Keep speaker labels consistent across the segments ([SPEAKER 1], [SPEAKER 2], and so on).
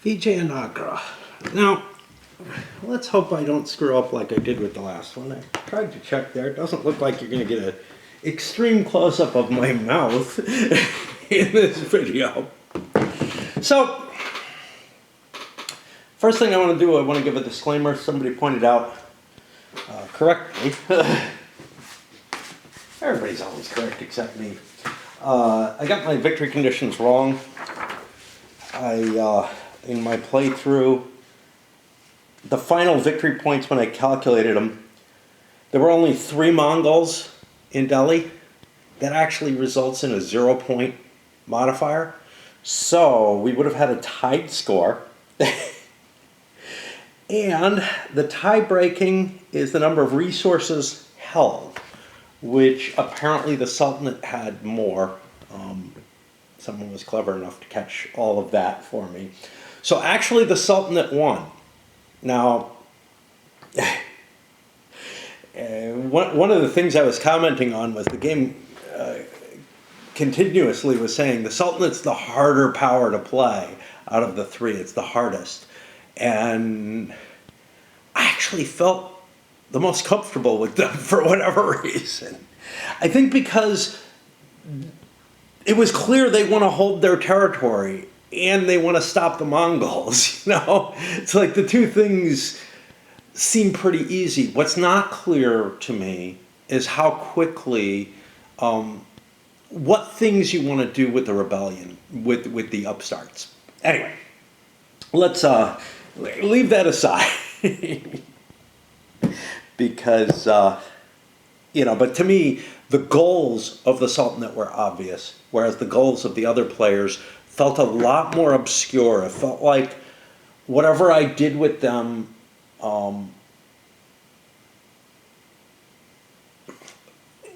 [SPEAKER 1] Vijayanagara. Now, let's hope I don't screw up like I did with the last one. I tried to check there. It doesn't look like you're going to get an extreme close-up of my mouth in this video. So, first thing I want to do, I want to give a disclaimer. Somebody pointed out correctly. Everybody's always correct except me. I got my victory conditions wrong. In my playthrough, the final victory points when I calculated them, there were only 3 Mongols in Delhi. That actually results in a 0-point modifier. So we would have had a tied score. And the tie-breaking is the number of resources held, which apparently the Sultanate had more. Someone was clever enough to catch all of that for me. So actually the Sultanate won. Now, one of the things I was commenting on was the game continuously was saying the Sultanate's the harder power to play out of the 3. It's the hardest. And I actually felt the most comfortable with them for whatever reason. I think because it was clear they want to hold their territory and they want to stop the Mongols, you know? It's like the two things seem pretty easy. What's not clear to me is how quickly, what things you want to do with the rebellion, with the upstarts. Anyway, let's leave that aside. Because, but to me, the goals of the Sultanate were obvious, whereas the goals of the other players felt a lot more obscure. It felt like whatever I did with them,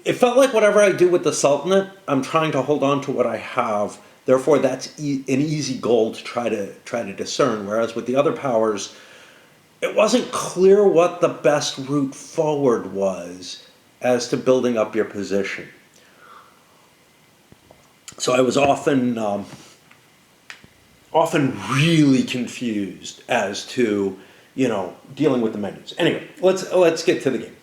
[SPEAKER 1] it felt like whatever I do with the Sultanate, I'm trying to hold on to what I have. Therefore, that's an easy goal to try to discern. Whereas with the other powers, it wasn't clear what the best route forward was as to building up your position. So I was often really confused as to, dealing with the menus. Anyway, let's get to the game.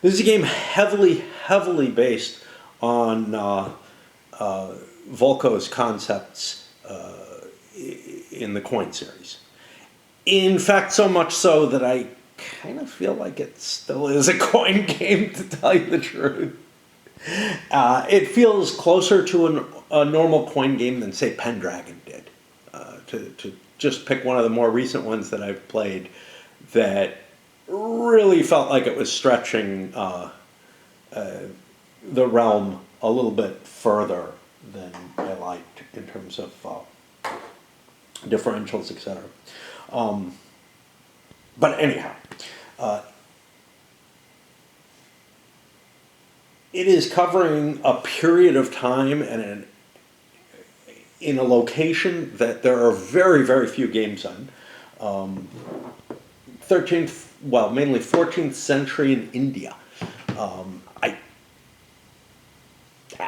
[SPEAKER 1] This is a game heavily based on Volko's concepts in the Coin series. In fact, so much so that I kind of feel like it still is a coin game, to tell you the truth. It feels closer to a normal coin game than, say, Pendragon did. To just pick one of the more recent ones that I've played that really felt like it was stretching the realm a little bit further than I liked in terms of differentials, etc. But anyhow, it is covering a period of time and in a location that there are very few games on. 13th, well, mainly 14th century in India. I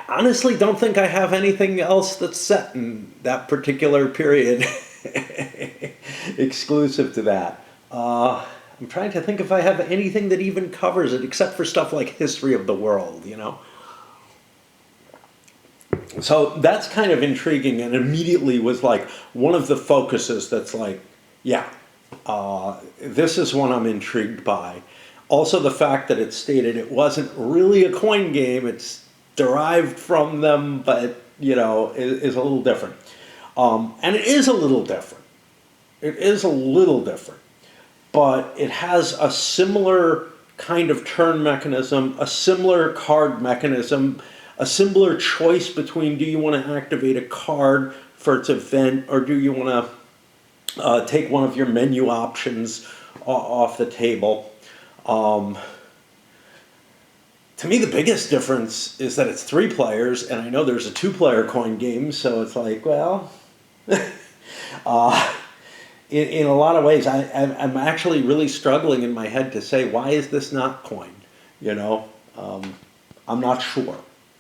[SPEAKER 1] honestly don't think I have anything else that's set in that particular period exclusive to that. I'm trying to think if I have anything that even covers it, except for stuff like History of the World, So that's kind of intriguing, and immediately was like one of the focuses that's like, this is one I'm intrigued by. Also the fact that it stated it wasn't really a coin game, it's derived from them, but, is a little different. And it is a little different. It is a little different. But it has a similar kind of turn mechanism, a similar card mechanism, a similar choice between do you want to activate a card for its event or do you want to take one of your menu options off the table. To me, the biggest difference is that it's 3 players, and I know there's a 2-player coin game, so it's like, well... In a lot of ways, I'm actually really struggling in my head to say, why is this not coin? I'm not sure.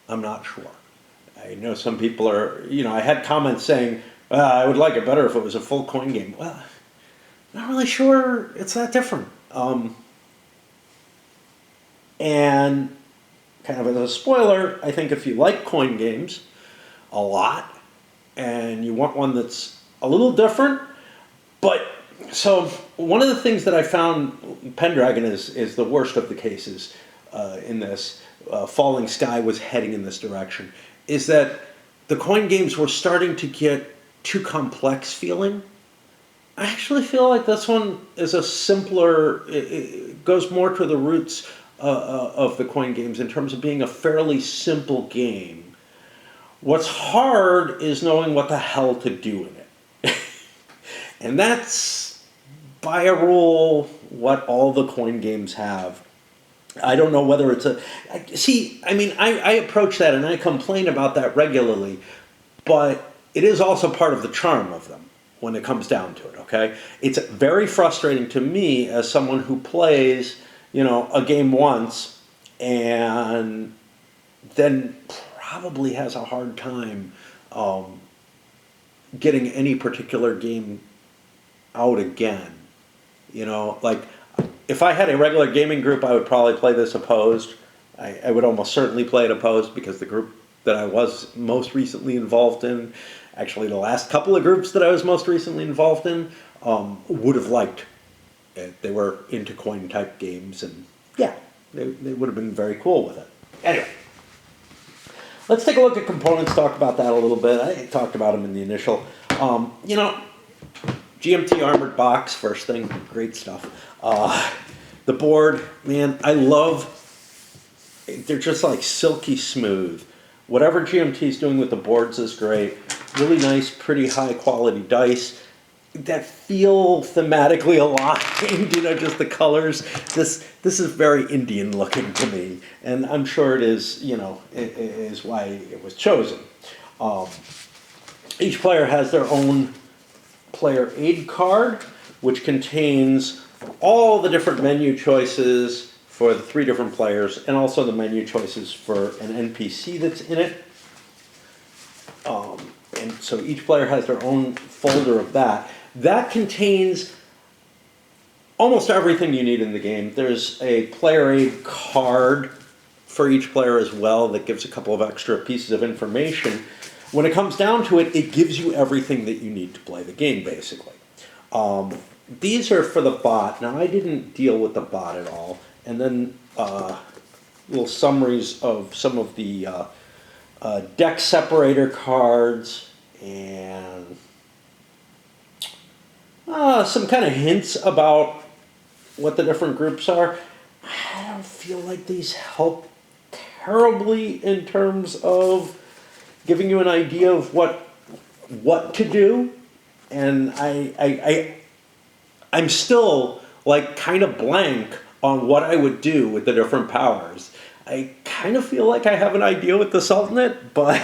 [SPEAKER 1] I know some people are, I had comments saying, I would like it better if it was a full coin game. Well, not really sure it's that different. And kind of as a spoiler, I think if you like coin games a lot and you want one that's a little different, but so one of the things that I found Pendragon is the worst of the cases in this. Falling Sky was heading in this direction. Is that the coin games were starting to get too complex feeling. I actually feel like this one is a simpler. It goes more to the roots of the coin games in terms of being a fairly simple game. What's hard is knowing what the hell to do in it. And that's, by a rule, what all the coin games have. I don't know whether it's a... See, I mean, I approach that and I complain about that regularly, but it is also part of the charm of them when it comes down to it, okay? It's very frustrating to me as someone who plays, a game once and then probably has a hard time getting any particular game out again. Like if I had a regular gaming group, I would probably play this opposed. I would almost certainly play it opposed because the group that I was most recently involved in, actually the last couple of groups that I was most recently involved in, would have liked it. They were into coin type games, and yeah, they would have been very cool with it. Anyway, let's take a look at components, talk about that a little bit. I talked about them in the initial. GMT armored box, first thing, great stuff. The board, man, I love, they're just like silky smooth. Whatever GMT's doing with the boards is great. Really nice, pretty high quality dice that feel thematically aligned, just the colors. This is very Indian looking to me, and I'm sure it is, it is why it was chosen. Each player has their own player aid card, which contains all the different menu choices for the 3 different players, and also the menu choices for an NPC that's in it. And so each player has their own folder of that. That contains almost everything you need in the game. There's a player aid card for each player as well that gives a couple of extra pieces of information. When it comes down to it, it gives you everything that you need to play the game, basically. These are for the bot. Now, I didn't deal with the bot at all. And then little summaries of some of the deck separator cards and some kind of hints about what the different groups are. I don't feel like these help terribly in terms of giving you an idea of what to do, and I'm still like kind of blank on what I would do with the different powers. I kind of feel like I have an idea with the Sultanate, but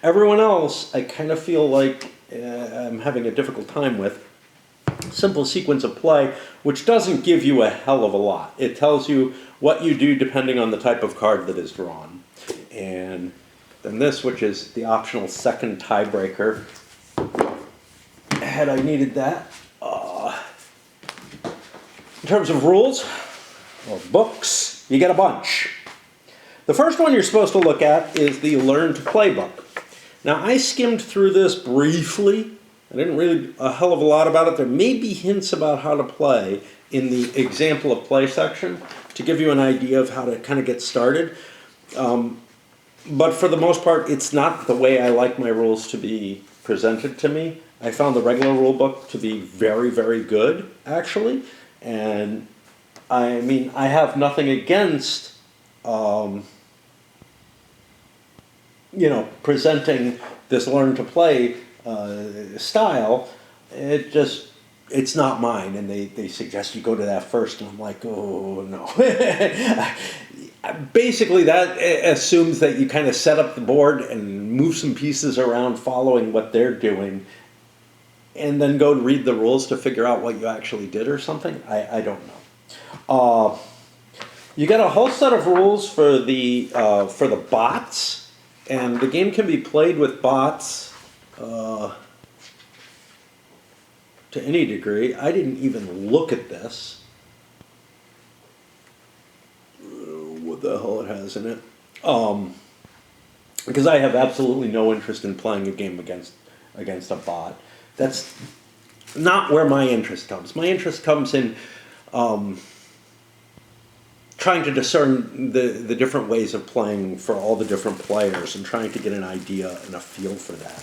[SPEAKER 1] everyone else I kind of feel like I'm having a difficult time with. Simple sequence of play, which doesn't give you a hell of a lot. It tells you what you do depending on the type of card that is drawn. And then this, which is the optional second tiebreaker, had I needed that. In terms of rules or books, you get a bunch. The first one you're supposed to look at is the Learn to Play book. Now, I skimmed through this briefly. I didn't read a hell of a lot about it. There may be hints about how to play in the example of play section to give you an idea of how to kind of get started. But for the most part, it's not the way I like my rules to be presented to me. I found the regular rule book to be very, very good, actually. And I mean, I have nothing against, presenting this Learn to Play style. It's not mine, and they suggest you go to that first, and I'm like, oh no. Basically, that assumes that you kind of set up the board and move some pieces around following what they're doing, and then go read the rules to figure out what you actually did or something. I don't know. You got a whole set of rules for the bots, And the game can be played with bots to any degree. I didn't even look at this. What the hell it has in it. Because I have absolutely no interest in playing a game against a bot. That's not where my interest comes. My interest comes in trying to discern the different ways of playing for all the different players and trying to get an idea and a feel for that.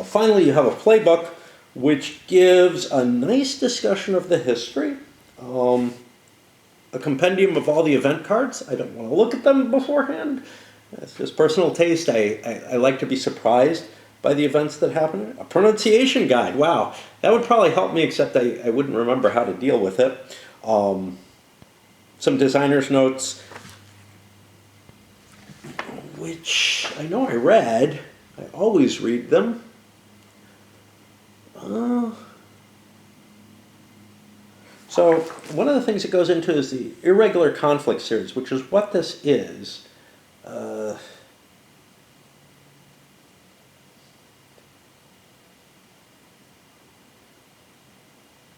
[SPEAKER 1] Finally, you have a playbook, which gives a nice discussion of the history, a compendium of all the event cards. I don't want to look at them beforehand. That's just personal taste. I like to be surprised by the events that happen. A pronunciation guide. Wow, that would probably help me, except I wouldn't remember how to deal with it. Some designer's notes, which I know I read. I always read them. So one of the things that goes into is the irregular conflict series, which is what this is.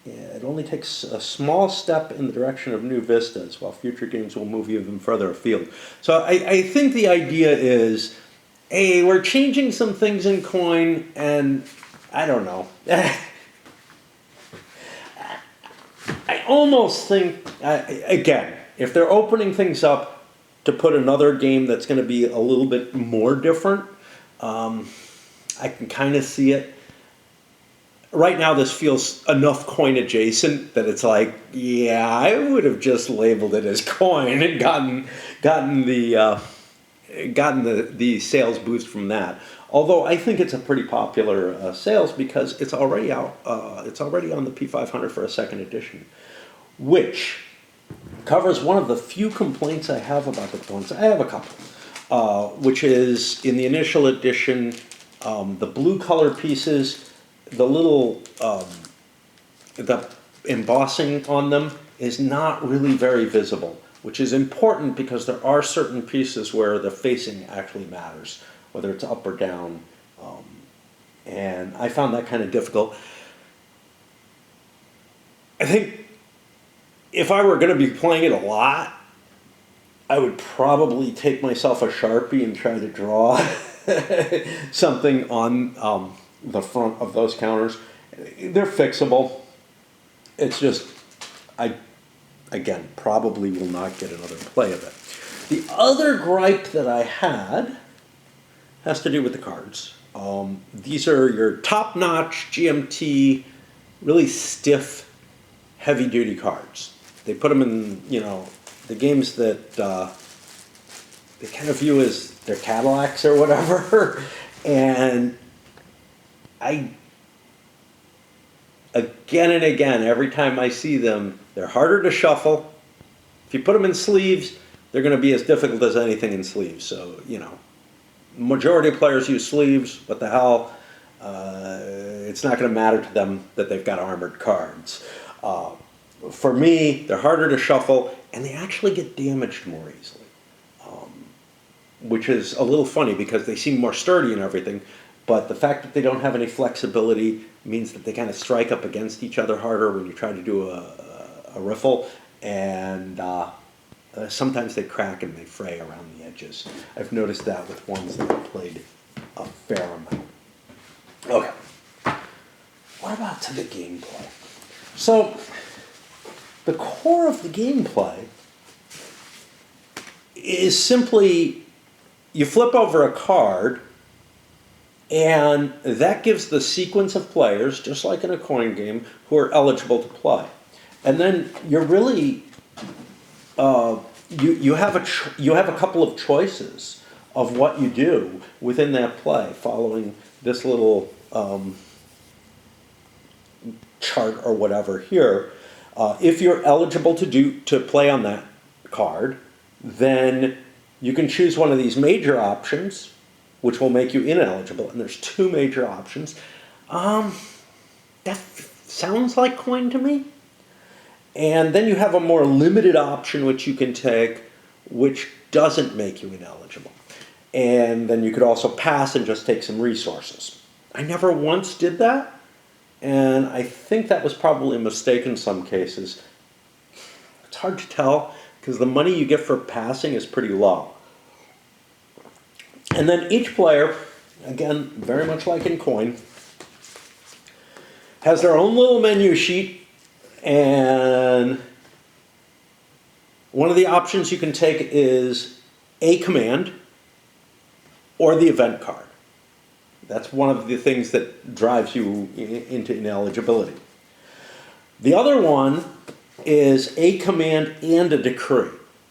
[SPEAKER 1] It only takes a small step in the direction of new vistas, while future games will move even further afield. So I think the idea is, hey, we're changing some things in Coin, and I don't know. I almost think, again, if they're opening things up to put another game that's going to be a little bit more different, I can kind of see it. Right now, this feels enough Coin adjacent that it's like, yeah, I would have just labeled it as Coin and gotten the sales boost from that. Although I think it's a pretty popular sales because it's already out. It's already on the P500 for a second edition, which covers one of the few complaints I have about the Coins. I have a couple, which is in the initial edition, the blue color pieces. The little the embossing on them is not really very visible, which is important because there are certain pieces where the facing actually matters, whether it's up or down, and I found that kind of difficult. I think if I were going to be playing it a lot, I would probably take myself a Sharpie and try to draw something on the front of those counters. They're fixable. It's just, I, again, probably will not get another play of it. The other gripe that I had has to do with the cards. These are your top-notch GMT, really stiff, heavy-duty cards. They put them in, the games that they kind of view as their Cadillacs or whatever, and again and again, every time I see them, they're harder to shuffle. If you put them in sleeves, they're going to be as difficult as anything in sleeves. So, majority of players use sleeves. What the hell? It's not going to matter to them that they've got armored cards. For me, they're harder to shuffle, and they actually get damaged more easily, which is a little funny because they seem more sturdy and everything. But the fact that they don't have any flexibility means that they kind of strike up against each other harder when you try to do a riffle, and sometimes they crack and they fray around the edges. I've noticed that with ones that I've played a fair amount. Okay, what about to the gameplay? So, the core of the gameplay is simply you flip over a card, and that gives the sequence of players, just like in a coin game, who are eligible to play. And then you're really, you have a couple of choices of what you do within that play, following this little chart or whatever here. If you're eligible to play on that card, then you can choose one of these major options, which will make you ineligible. And there's two major options. That sounds like coin to me. And then you have a more limited option which you can take, which doesn't make you ineligible. and then you could also pass and just take some resources. I never once did that, and I think that was probably a mistake in some cases. It's hard to tell, because the money you get for passing is pretty low. And then each player, again, very much like in Coin, has their own little menu sheet, and one of the options you can take is a command or the event card. That's one of the things that drives you into ineligibility. The other one is a command and a decree.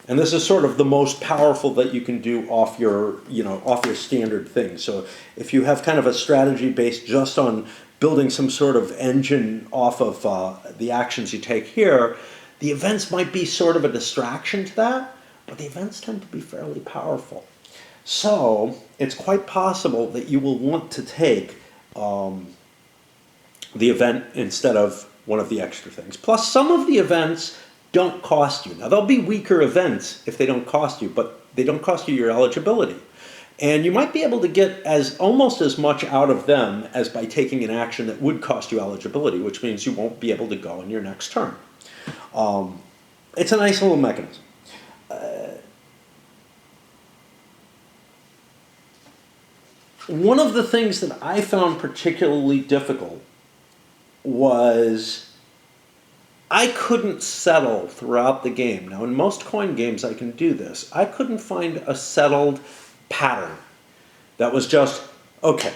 [SPEAKER 1] And this is sort of the most powerful that you can do off your, off your standard thing. So if you have kind of a strategy based just on building some sort of engine off of the actions you take here, the events might be sort of a distraction to that, but the events tend to be fairly powerful. So it's quite possible that you will want to take the event instead of one of the extra things. Plus, some of the events don't cost you. Now, they'll be weaker events if they don't cost you, but they don't cost you your eligibility. And you might be able to get almost as much out of them as by taking an action that would cost you eligibility, which means you won't be able to go in your next turn. It's a nice little mechanism. One of the things that I found particularly difficult was I couldn't settle throughout the game. Now, in most coin games, I can do this. I couldn't find a settled pattern that was just, okay,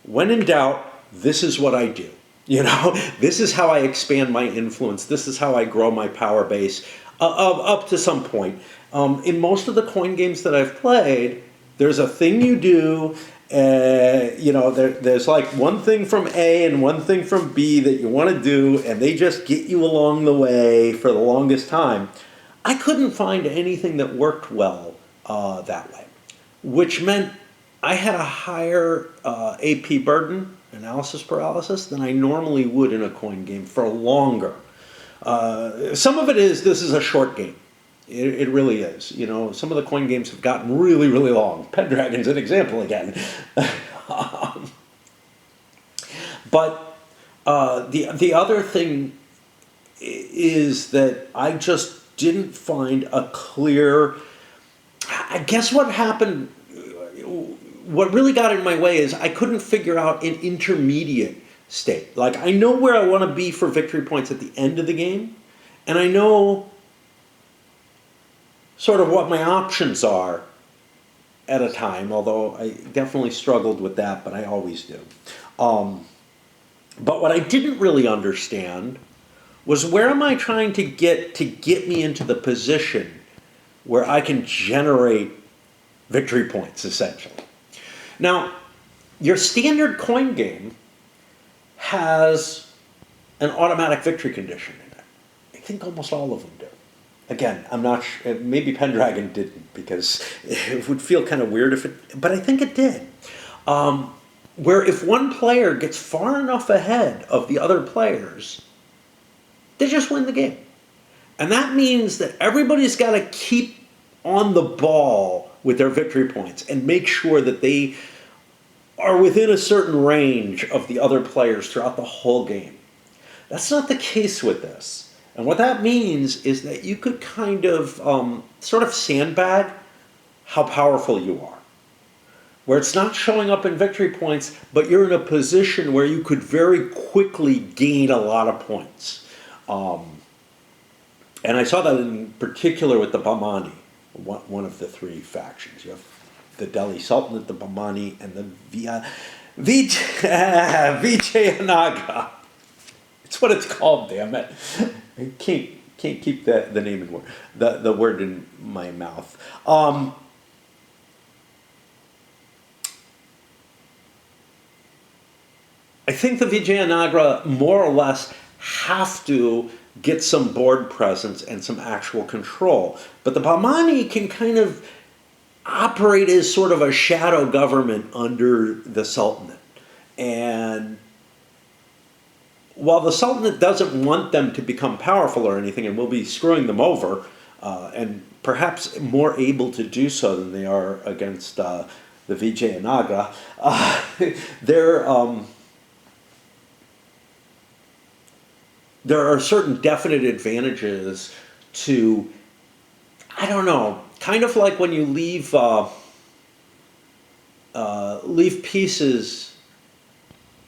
[SPEAKER 1] when in doubt, this is what I do. This is how I expand my influence. This is how I grow my power base up to some point. In most of the coin games that I've played, there's a thing you do. There's like one thing from A and one thing from B that you want to do, and they just get you along the way for the longest time. I couldn't find anything that worked well that way, which meant I had a higher AP burden, analysis paralysis, than I normally would in a coin game for longer. Some of it is this is a short game. It really is. Some of the coin games have gotten really, really long. Pendragon's an example again. But the other thing is that I just didn't find a clear... I guess what happened, what really got in my way is I couldn't figure out an intermediate state. Like, I know where I want to be for victory points at the end of the game, and I know sort of what my options are at a time, although I definitely struggled with that, but I always do. But what I didn't really understand was where am I trying to get me into the position where I can generate victory points, essentially. Now, your standard coin game has an automatic victory condition in it. I think almost all of them do. Again, I'm not sure, maybe Pendragon didn't, because it would feel kind of weird if it, but I think it did. Where if one player gets far enough ahead of the other players, they just win the game. And that means that everybody's got to keep on the ball with their victory points and make sure that they are within a certain range of the other players throughout the whole game. That's not the case with this. And what that means is that you could kind of sort of sandbag how powerful you are. Where it's not showing up in victory points, but you're in a position where you could very quickly gain a lot of points. And I saw that in particular with the Bahmani, one of the three factions. You have the Delhi Sultanate, the Bahmani, and the Vijayanagara. It's what it's called, damn it. I can't keep the name in the word in my mouth. I think the Vijayanagara more or less have to get some board presence and some actual control. But the Bahmani can kind of operate as sort of a shadow government under the Sultanate. And while the Sultanate doesn't want them to become powerful or anything and will be screwing them over, and perhaps more able to do so than they are against the Vijayanagara. They're there are certain definite advantages to, I don't know, kind of like when you leave pieces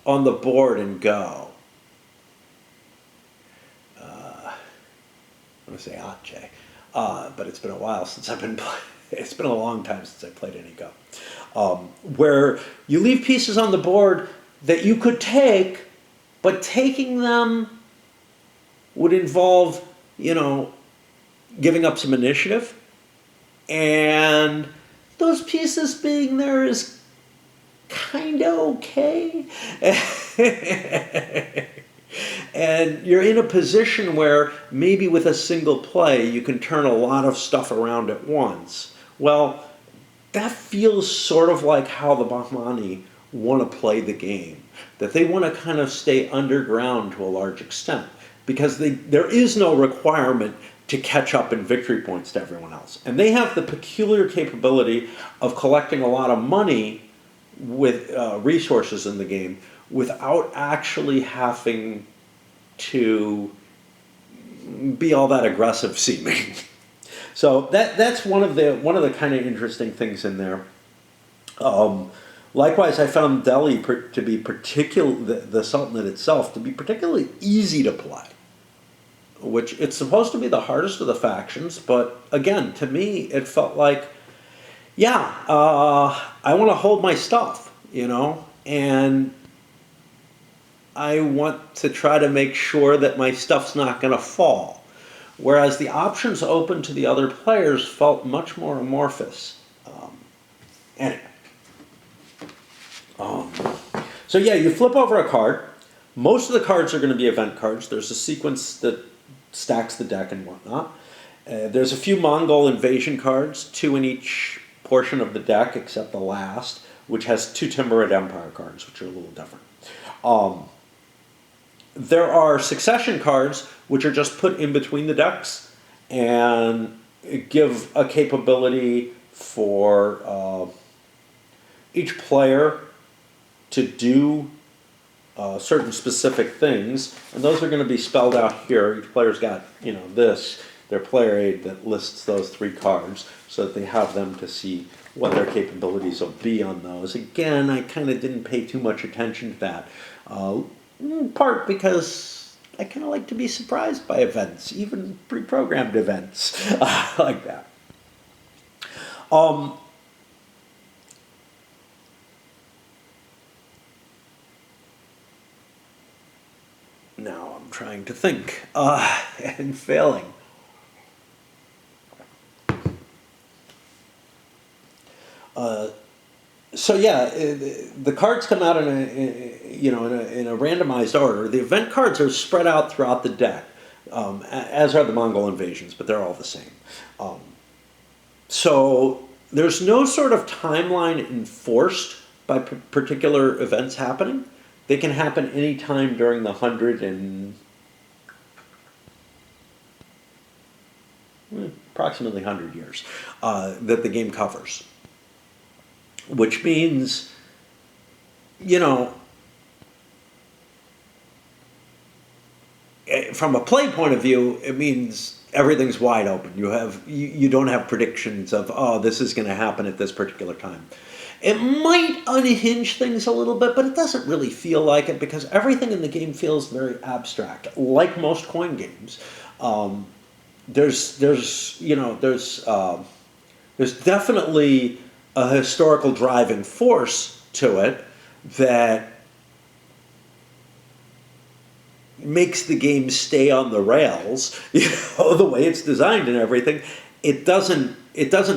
[SPEAKER 1] on the board and go. I'm going to say Jay, but it's been a while since I've been it's been a long time since I played any Go. Where you leave pieces on the board that you could take, but taking them would involve, giving up some initiative. And those pieces being there is kind of okay. And you're in a position where maybe with a single play you can turn a lot of stuff around at once. Well, that feels sort of like how the Bahmani want to play the game. That they want to kind of stay underground to a large extent. Because there is no requirement to catch up in victory points to everyone else. And they have the peculiar capability of collecting a lot of money with resources in the game without actually having to be all that aggressive seeming. So that's one of the kind of interesting things in there. Likewise, I found Delhi to be the Sultanate itself to be particularly easy to play, which it's supposed to be the hardest of the factions. But again, to me, it felt like, I want to hold my stuff, and I want to try to make sure that my stuff's not going to fall. Whereas the options open to the other players felt much more amorphous. Anyway. So you flip over a card. Most of the cards are going to be event cards. There's a sequence that stacks the deck and whatnot. There's a few Mongol invasion cards, 2 in each portion of the deck, except the last, which has 2 Timurid Empire cards, which are a little different. There are succession cards, which are just put in between the decks and give a capability for each player to do certain specific things, and those are going to be spelled out here. Each player's got, their player aid that lists those 3 cards, so that they have them to see what their capabilities will be on those. Again, I kind of didn't pay too much attention to that, in part because I kind of like to be surprised by events, even pre-programmed events like that. Now I'm trying to think and failing. The cards come out in a randomized order. The event cards are spread out throughout the deck, as are the Mongol invasions, but they're all the same. So there's no sort of timeline enforced by particular events happening. They can happen any time during the approximately 100 years that the game covers. Which means, from a play point of view, it means everything's wide open. You don't have predictions of, this is going to happen at this particular time. It might unhinge things a little bit, but it doesn't really feel like it because everything in the game feels very abstract, like most coin games. There's definitely a historical driving force to it that makes the game stay on the rails, the way it's designed and everything. It doesn't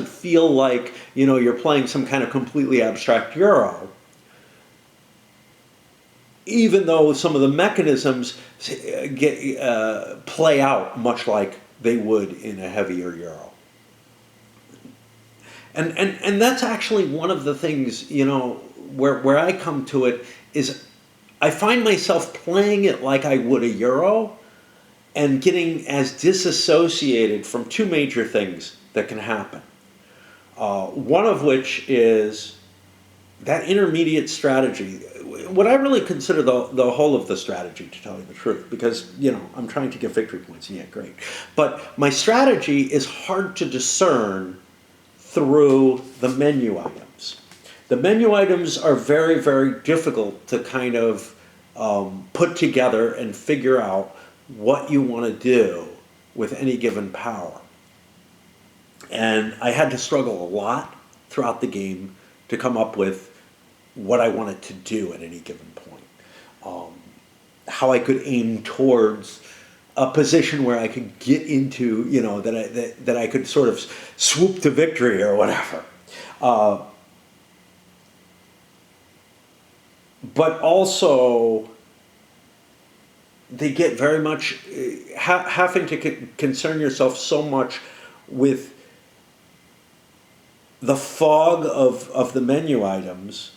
[SPEAKER 1] feel like, you're playing some kind of completely abstract Euro, even though some of the mechanisms play out much like they would in a heavier Euro. And that's actually one of the things, where I come to it is I find myself playing it like I would a Euro, and getting as disassociated from two major things that can happen. One of which is that intermediate strategy, what I really consider the whole of the strategy, to tell you the truth, because, I'm trying to get victory points, and yeah, great. But my strategy is hard to discern through the menu items. The menu items are very, very difficult to kind of put together and figure out what you want to do with any given power. And I had to struggle a lot throughout the game to come up with what I wanted to do at any given point. How I could aim towards a position where I could get into, that I could sort of swoop to victory or whatever. But also, they get very much having to concern yourself so much with the fog of the menu items,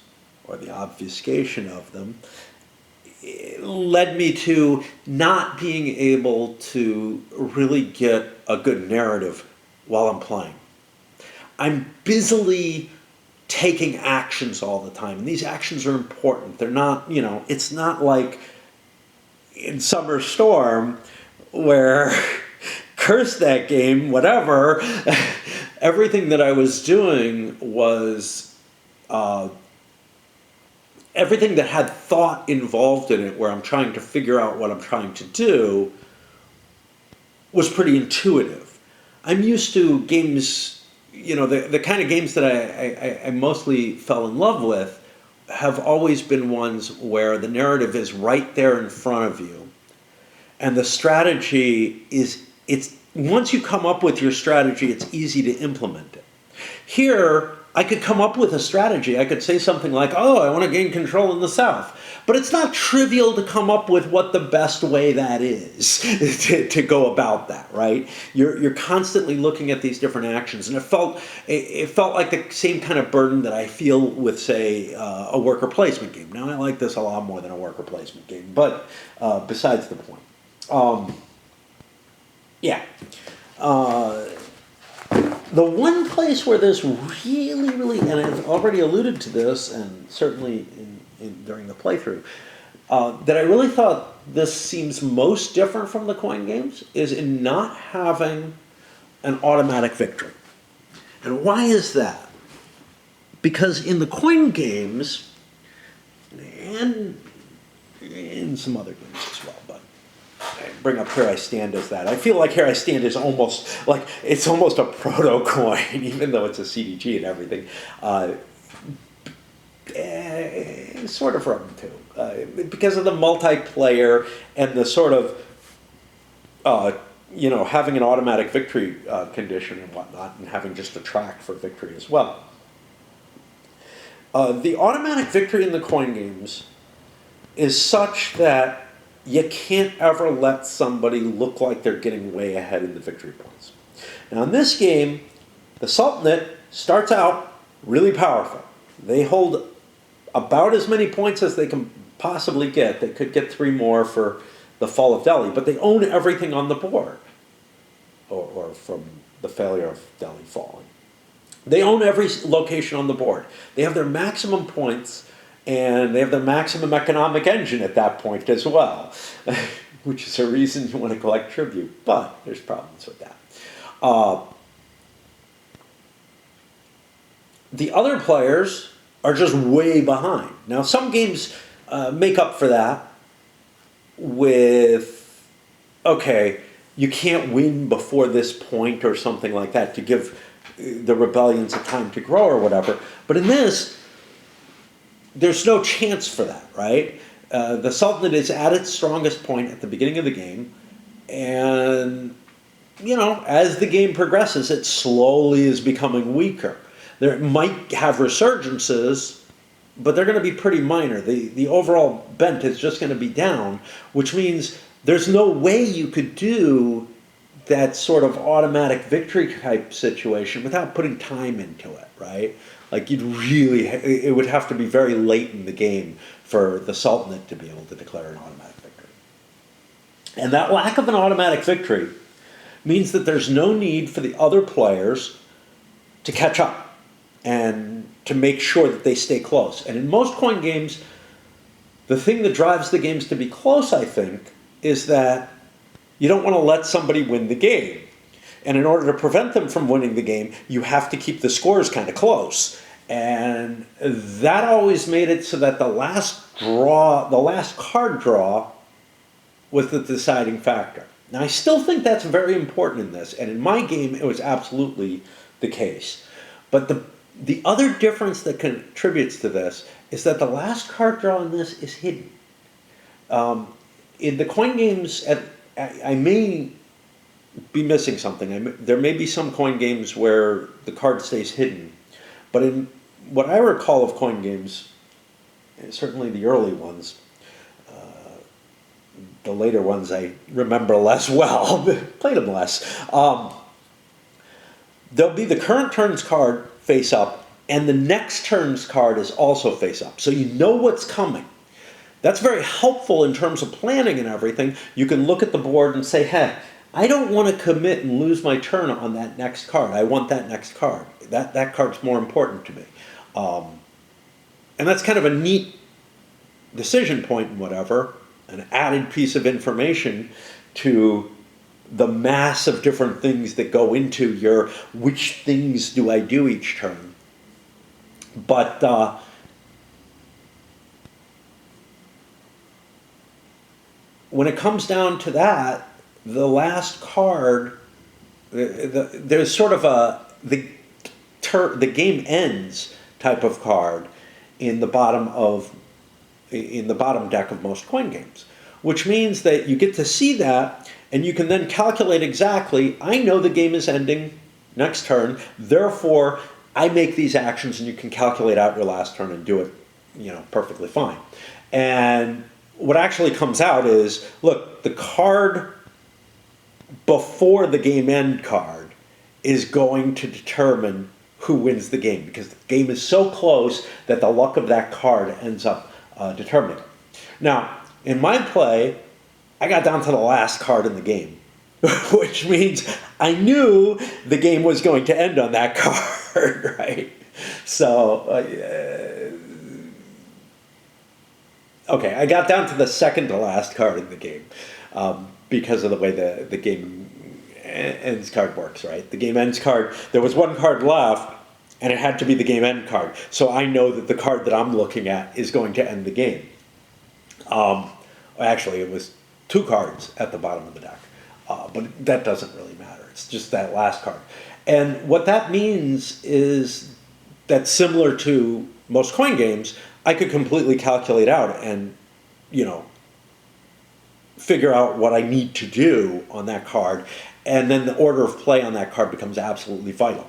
[SPEAKER 1] or the obfuscation of them, led me to not being able to really get a good narrative while I'm playing. I'm busily taking actions all the time, and these actions are important. They're not, it's not like in Summer Storm where curse that game, whatever. Everything that I was doing was everything that had thought involved in it, where I'm trying to figure out what I'm trying to do, was pretty intuitive. I'm used to games, the kind of games that I mostly fell in love with have always been ones where the narrative is right there in front of you, and the strategy it's once you come up with your strategy, it's easy to implement it. Here, I could come up with a strategy. I could say something like, I want to gain control in the South. But it's not trivial to come up with what the best way that is to go about that, right? You're constantly looking at these different actions. And it felt like the same kind of burden that I feel with, say, a worker placement game. Now, I like this a lot more than a worker placement game, but besides the point. The one place where this really, and I've already alluded to this, and certainly during the playthrough, that I really thought this seems most different from the coin games, is in not having an automatic victory. And why is that? Because in the coin games, and in some other games as well, but I bring up Here I Stand as that. I feel like Here I Stand is almost a proto-coin, even though it's a CDG and everything. Sort of from too, because of the multiplayer and the sort of, having an automatic victory condition and whatnot, and having just a track for victory as well. The automatic victory in the coin games is such that you can't ever let somebody look like they're getting way ahead in the victory points. Now in this game, the Sultanate starts out really powerful. They hold about as many points as they can possibly get. They could get 3 more for the fall of Delhi, but they own everything on the board, or from the failure of Delhi falling. They own every location on the board. They have their maximum points, and they have their maximum economic engine at that point as well, which is a reason you want to collect tribute, but there's problems with that. The other players are just way behind. Now, some games make up for that with, okay, you can't win before this point or something like that to give the rebellions a time to grow or whatever. But in this, there's no chance for that, right? The Sultanate is at its strongest point at the beginning of the game, and, as the game progresses, it slowly is becoming weaker. There might have resurgences, but they're going to be pretty minor. The overall bent is just going to be down, which means there's no way you could do that sort of automatic victory type situation without putting time into it, right? Like it would have to be very late in the game for the Sultanate to be able to declare an automatic victory. And that lack of an automatic victory means that there's no need for the other players to catch up and to make sure that they stay close. And in most coin games, the thing that drives the games to be close, I think, is that you don't want to let somebody win the game. And in order to prevent them from winning the game, you have to keep the scores kind of close. And that always made it so that the last card draw was the deciding factor. Now, I still think that's very important in this, and in my game, it was absolutely the case. But the other difference that contributes to this is that the last card draw in this is hidden. In the coin games, I may be missing something. There may be some coin games where the card stays hidden, but in what I recall of coin games, certainly the early ones, the later ones I remember less well, played them less. There'll be the current turn's card face up, and the next turn's card is also face up. So you know what's coming. That's very helpful in terms of planning and everything. You can look at the board and say, hey, I don't want to commit and lose my turn on that next card. I want that next card. That card's more important to me. And that's kind of a neat decision point and whatever, an added piece of information to the mass of different things that go into your which things do I do each turn. But when it comes down to that, the last card, there's sort of the game ends type of card in the bottom deck of most coin games, which means that you get to see that, and you can then calculate exactly, I know the game is ending next turn, therefore I make these actions, and you can calculate out your last turn and do it, perfectly fine. And what actually comes out is, look, the card before the game end card is going to determine who wins the game, because the game is so close that the luck of that card ends up determining it. Now, in my play, I got down to the last card in the game, which means I knew the game was going to end on that card, right? So, okay, I got down to the second to last card in the game because of the way the game ends card works, right? The game ends card, there was one card left, and it had to be the game end card. So I know that the card that I'm looking at is going to end the game. Actually, it was two cards at the bottom of the deck, but that doesn't really matter. It's just that last card. And what that means is that, similar to most coin games, I could completely calculate out and, figure out what I need to do on that card, and then the order of play on that card becomes absolutely vital.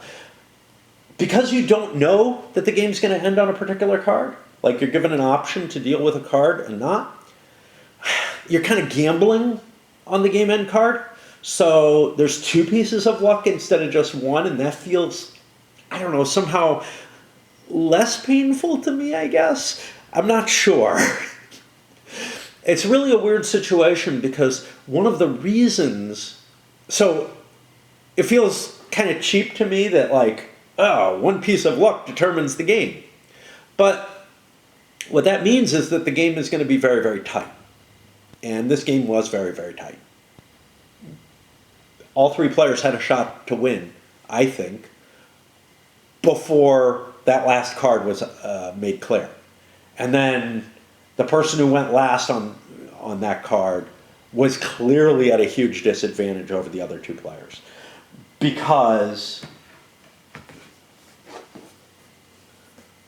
[SPEAKER 1] Because you don't know that the game's going to end on a particular card, like you're given an option to deal with a card and not, you're kind of gambling on the game end card. So there's two pieces of luck instead of just one, and that feels, I don't know, somehow less painful to me, I guess. I'm not sure. It's really a weird situation, because one of the reasons, so it feels kind of cheap to me that, like, oh, one piece of luck determines the game. But what that means is that the game is going to be very, very tight. And this game was very, very tight. All three players had a shot to win, I think, before that last card was made clear. And then the person who went last on that card was clearly at a huge disadvantage over the other two players, because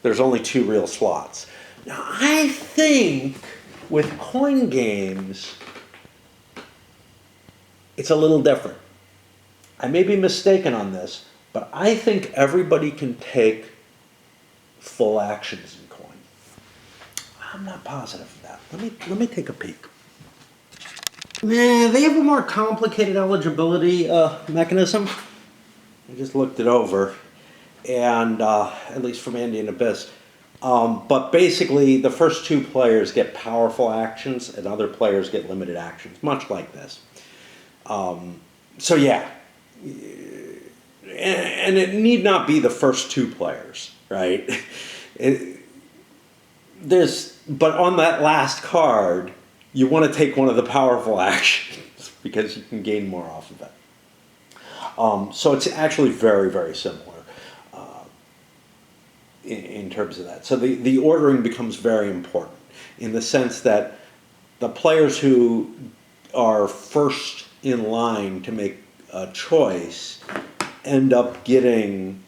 [SPEAKER 1] there's only two real slots. Now, I think with coin games, it's a little different. I may be mistaken on this, but I think everybody can take full actions in coin. I'm not positive of that. Let me take a peek. They have a more complicated eligibility mechanism. I just looked it over, and at least from Andy and Abyss, But basically, the first two players get powerful actions, and other players get limited actions, much like this. So yeah, and it need not be the first two players, right? It, but on that last card, you want to take one of the powerful actions because you can gain more off of it. So it's actually very, very similar in terms of that. So the ordering becomes very important in the sense that the players who are first in line to make a choice end up getting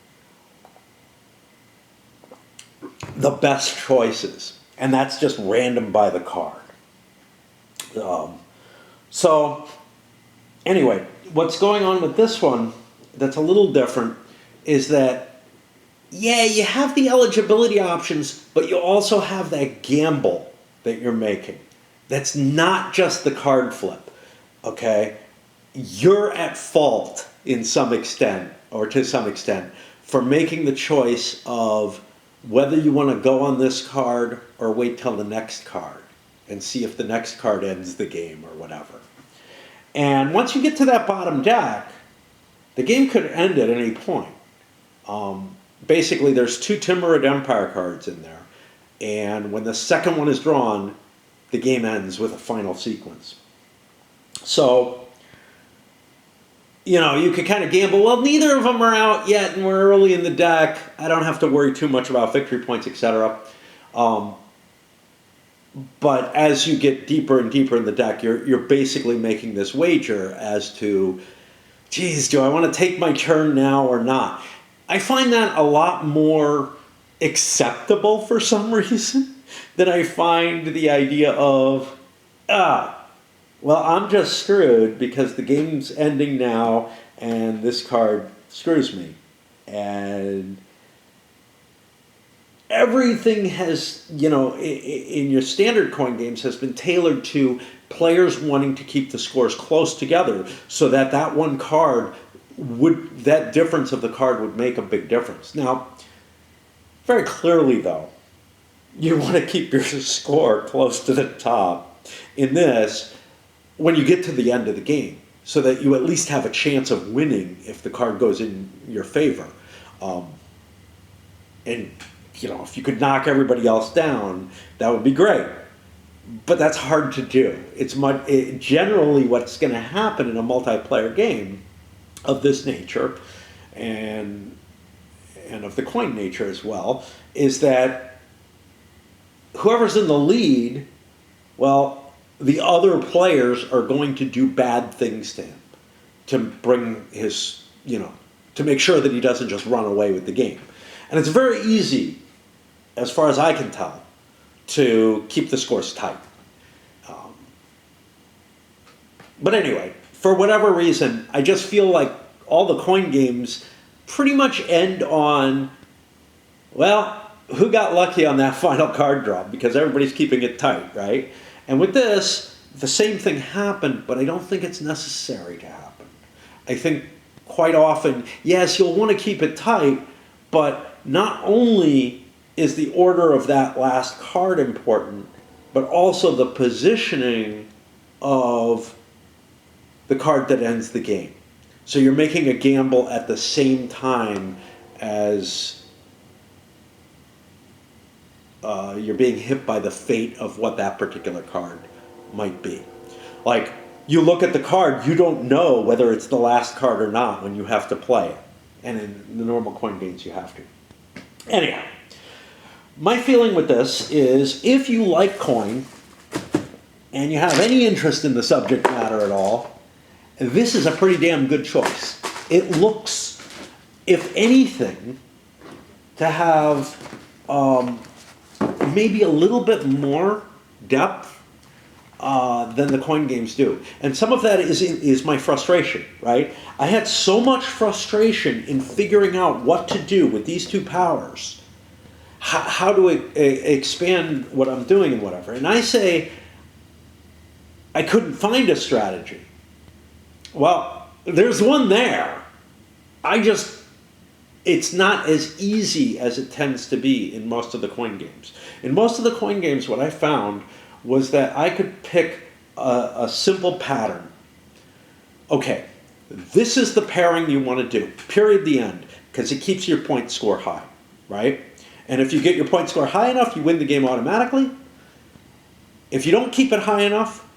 [SPEAKER 1] the best choices, and that's just random by the card. So anyway, what's going on with this one that's a little different is that, yeah, you have the eligibility options, but you also have that gamble that you're making. That's not just the card flip, okay? You're at fault in some extent, or to some extent, for making the choice of whether you want to go on this card or wait till the next card and see if the next card ends the game or whatever. And once you get to that bottom deck, the game could end at any point. Basically, there's 2 Timurid Empire cards in there, and when the second one is drawn, the game ends with a final sequence. So, you could kind of gamble, well, neither of them are out yet, and we're early in the deck. I don't have to worry too much about victory points, etc. But as you get deeper and deeper in the deck, you're basically making this wager as to, geez, do I want to take my turn now or not? I find that a lot more acceptable for some reason than I find the idea of, well, I'm just screwed because the game's ending now and this card screws me. And everything has, in your standard coin games has been tailored to players wanting to keep the scores close together so that one card that difference of the card would make a big difference. Now, very clearly though, you want to keep your score close to the top in this when you get to the end of the game, so that you at least have a chance of winning if the card goes in your favor. And if you could knock everybody else down, that would be great. But that's hard to do. Generally what's going to happen in a multiplayer game of this nature, and of the coin nature as well, is that whoever's in the lead, well, the other players are going to do bad things to him to bring his, to make sure that he doesn't just run away with the game. And it's very easy, as far as I can tell, to keep the scores tight. But anyway, for whatever reason, I just feel like all the coin games pretty much end on, well, who got lucky on that final card draw, because everybody's keeping it tight, right? And with this, the same thing happened, but I don't think it's necessary to happen. I think quite often, yes, you'll want to keep it tight, but not only is the order of that last card important, but also the positioning of the card that ends the game. So you're making a gamble at the same time as you're being hit by the fate of what that particular card might be. Like, you look at the card, you don't know whether it's the last card or not when you have to play it. And in the normal coin games, you have to. Anyhow, my feeling with this is, if you like coin and you have any interest in the subject matter at all, this is a pretty damn good choice. It looks, if anything, to have maybe a little bit more depth than the coin games do. And some of that is my frustration, right? I had so much frustration in figuring out what to do with these 2 powers, how to expand what I'm doing and whatever. And I say, I couldn't find a strategy. Well, there's one there. it's not as easy as it tends to be in most of the coin games. In most of the coin games, what I found was that I could pick a simple pattern. Okay, this is the pairing you want to do, period, the end, because it keeps your point score high, right? And if you get your point score high enough, you win the game automatically. If you don't keep it high enough,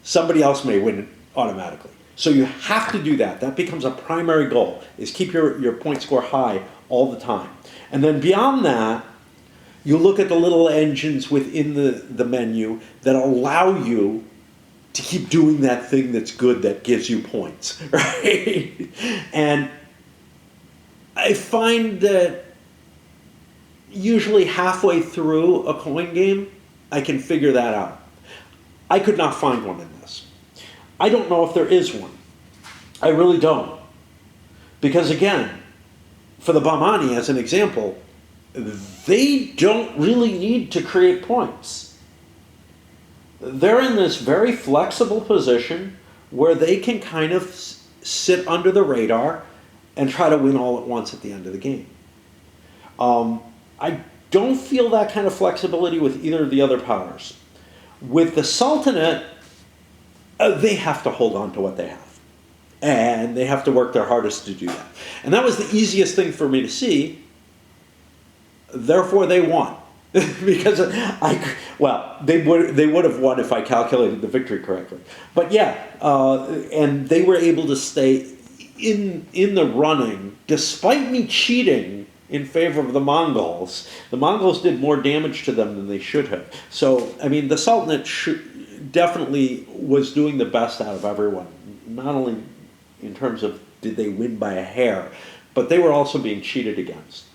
[SPEAKER 1] somebody else may win it automatically. So you have to do that. That becomes a primary goal, is keep your point score high all the time. And then beyond that, you look at the little engines within the menu that allow you to keep doing that thing that's good that gives you points, right? And I find that usually halfway through a coin game, I can figure that out. I could not find one in this. I don't know if there is one. I really don't. Because again, for the Bahmani as an example, they don't really need to create points. They're in this very flexible position where they can kind of sit under the radar and try to win all at once at the end of the game. I don't feel that kind of flexibility with either of the other powers. With the Sultanate, they have to hold on to what they have. And they have to work their hardest to do that. And that was the easiest thing for me to see. Therefore, they won. Because they would have won if I calculated the victory correctly. But yeah, and they were able to stay in the running despite me cheating in favor of the Mongols. The Mongols did more damage to them than they should have. So, I mean, the Sultanate definitely was doing the best out of everyone. Not only in terms of did they win by a hair, but they were also being cheated against.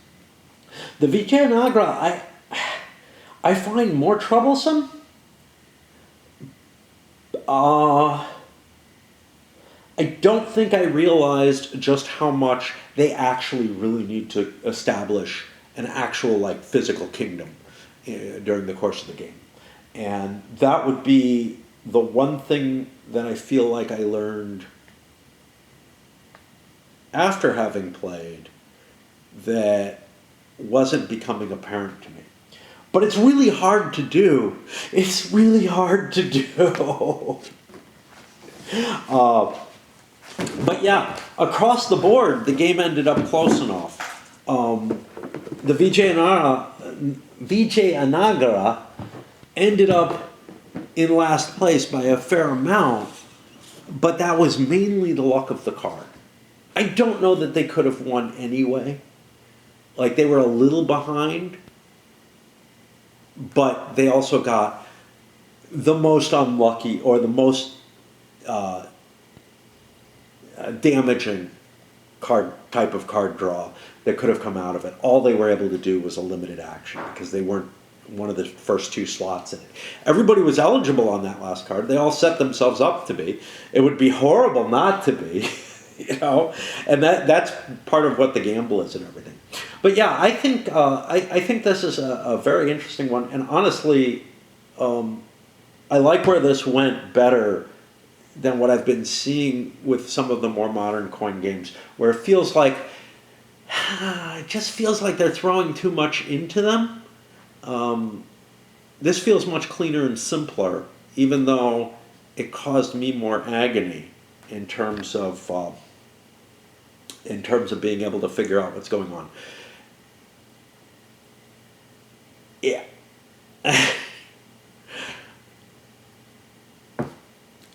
[SPEAKER 1] The Vijayanagara, I find more troublesome. I don't think I realized just how much they actually really need to establish an actual like physical kingdom during the course of the game. And that would be the one thing that I feel like I learned after having played that wasn't becoming apparent to me. But it's really hard to do. It's really hard to do. But yeah, across the board, the game ended up close enough. The Vijayanagara ended up in last place by a fair amount, but that was mainly the luck of the card. I don't know that they could have won anyway. Like, they were a little behind, but they also got the most unlucky or the most damaging type of card draw that could have come out of it. All they were able to do was a limited action because they weren't one of the first two slots in it. Everybody was eligible on that last card. They all set themselves up to be. It would be horrible not to be, you know, and that's part of what the gamble is and everything. But yeah, I think this is a very interesting one, and honestly, I like where this went better than what I've been seeing with some of the more modern coin games, where it feels like it just feels like they're throwing too much into them. This feels much cleaner and simpler, even though it caused me more agony in terms of being able to figure out what's going on. Yeah.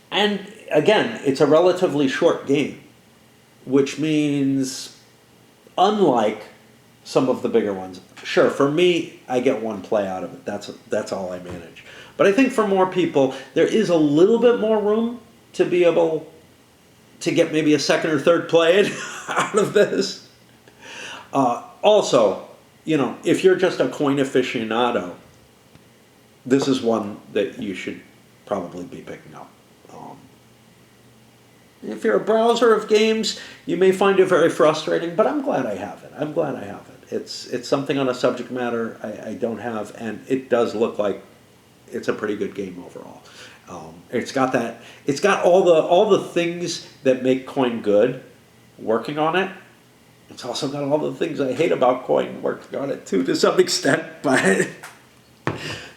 [SPEAKER 1] And again, it's a relatively short game, which means, unlike some of the bigger ones, sure, for me, I get one play out of it. That's all I manage. But I think for more people, there is a little bit more room to be able to get maybe a second or third play out of this. Also, you know, if you're just a coin aficionado, this is one that you should probably be picking up. If you're a browser of games, you may find it very frustrating, but I'm glad I have it. I'm glad I have it. It's something on a subject matter I don't have, and it does look like it's a pretty good game overall. It's got all the things that make coin good working on it, It's also got all the things I hate about coin working on it too, to some extent, but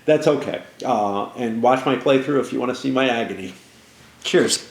[SPEAKER 1] that's okay. And watch my playthrough if you want to see my agony.
[SPEAKER 2] Cheers.